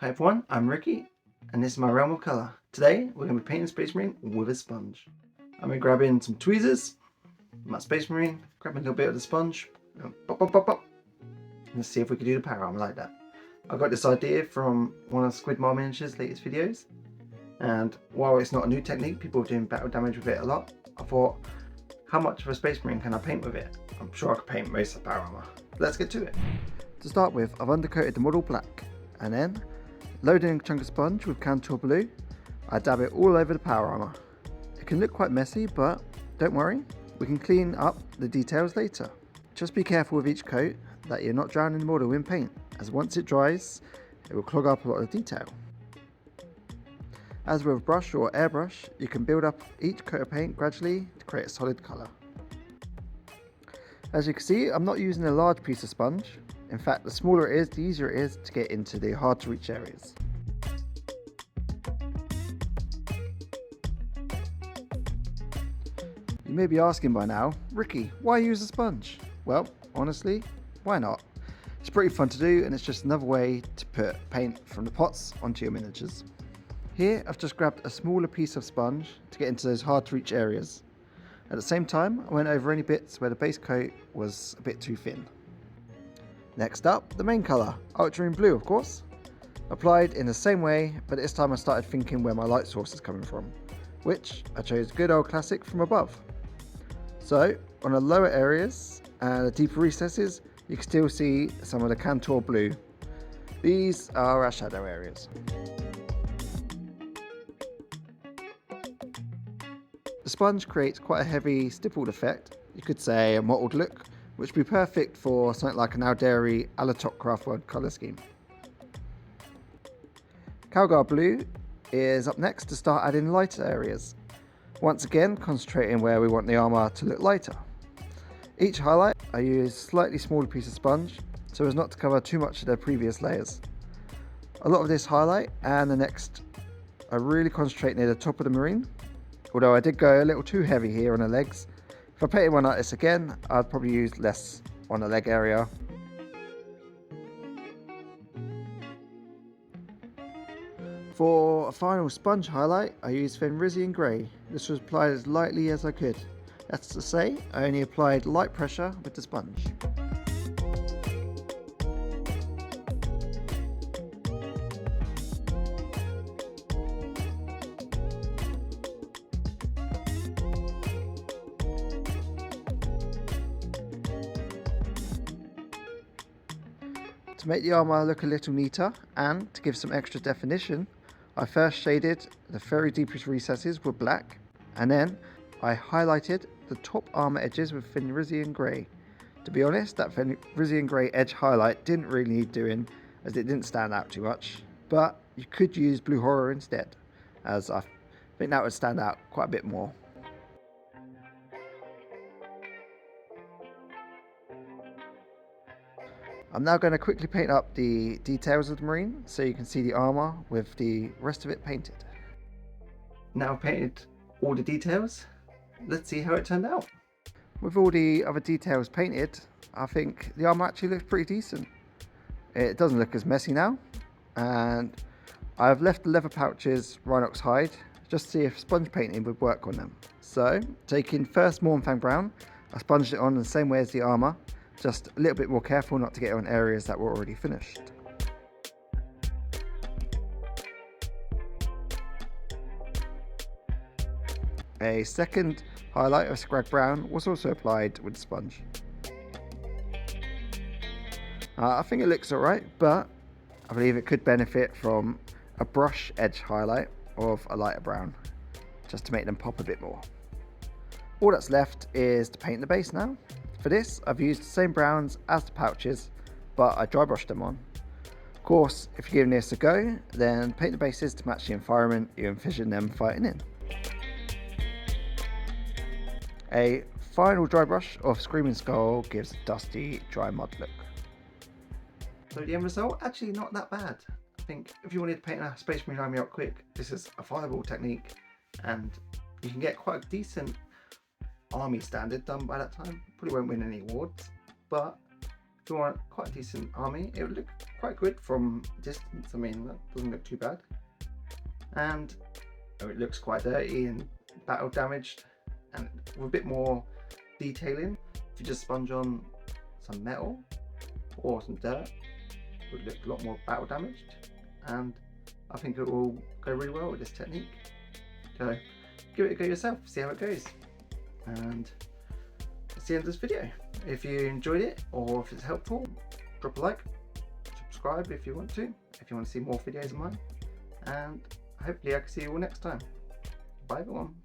Hi everyone, I'm Ricky, and this is my realm of colour. Today we're going to be painting Space Marine with a sponge. I'm going to grab in some tweezers, my Space Marine, grab a little bit of the sponge, and pop pop pop pop. Let's see if we can do the power armor like that. I got this idea from one of Squid Mile Miniature's latest videos, and while it's not a new technique, people are doing battle damage with it a lot. I thought, how much of a Space Marine can I paint with it? I'm sure I could paint most of the power armor. Let's get to it. To start with, I've undercoated the model black, and then loading a chunk of sponge with contour blue, I dab it all over the power armor. It can look quite messy, but don't worry, we can clean up the details later. Just be careful with each coat that you're not drowning the model in paint, as once it dries, it will clog up a lot of detail. As with a brush or airbrush, you can build up each coat of paint gradually to create a solid colour. As you can see, I'm not using a large piece of sponge. In fact, the smaller it is, the easier it is to get into the hard to reach areas. You may be asking by now, Ricky, why use a sponge? Well, honestly, why not? It's pretty fun to do, and it's just another way to put paint from the pots onto your miniatures. Here, I've just grabbed a smaller piece of sponge to get into those hard to reach areas. At the same time, I went over any bits where the base coat was a bit too thin. Next up, the main colour, ultramarine blue of course. Applied in the same way, but this time I started thinking where my light source is coming from, which I chose good old classic from above. So, on the lower areas and the deeper recesses, you can still see some of the contour blue. These are our shadow areas. The sponge creates quite a heavy stippled effect, you could say a mottled look, which would be perfect for something like an Alderi Alatok Craftworld colour scheme. Calgar Blue is up next to start adding lighter areas. Once again, concentrating where we want the armour to look lighter. Each highlight, I use a slightly smaller piece of sponge, so as not to cover too much of the previous layers. A lot of this highlight and the next are really concentrating near the top of the marine, although I did go a little too heavy here on the legs. If I painted one like this again, I'd probably use less on the leg area. For a final sponge highlight, I used Fenrisian Grey. This was applied as lightly as I could. That's to say, I only applied light pressure with the sponge. To make the armour look a little neater and to give some extra definition, I first shaded the very deepest recesses with black, and then I highlighted the top armour edges with Fenrisian Grey. To be honest, that Fenrisian Grey edge highlight didn't really need doing, as it didn't stand out too much, but you could use Blue Horror instead, as I think that would stand out quite a bit more. I'm now going to quickly paint up the details of the marine so you can see the armour with the rest of it painted. Now I've painted all the details, let's see how it turned out. With all the other details painted, I think the armour actually looks pretty decent. It doesn't look as messy now, and I've left the leather pouches Rhinox hide just to see if sponge painting would work on them. So, taking first Mornfang Brown, I sponged it on the same way as the armour, just a little bit more careful not to get on areas that were already finished. A second highlight of Scrag Brown was also applied with the sponge. I think it looks alright, but I believe it could benefit from a brush edge highlight of a lighter brown, just to make them pop a bit more. All that's left is to paint the base now. For this, I've used the same browns as the pouches, but I dry brushed them on. Of course, if you're giving this a go, then paint the bases to match the environment you envision them fighting in. A final dry brush of Screaming Skull gives a dusty, dry mud look. So the end result, actually not that bad. I think if you wanted to paint a Space Marine army up quick, this is a viable technique, and you can get quite a decent army standard done by that time. Probably won't win any awards, but if you want quite a decent army, it would look quite good from distance. I mean, that doesn't look too bad. And it looks quite dirty and battle damaged, and with a bit more detailing. If you just sponge on some metal or some dirt, it would look a lot more battle damaged, and I think it will go really well with this technique. So give it a go yourself, see how it goes. And that's the end of this video. If you enjoyed it or if it's helpful, drop a like, subscribe if you want to see more videos of mine, and hopefully I can see you all next time. Bye everyone.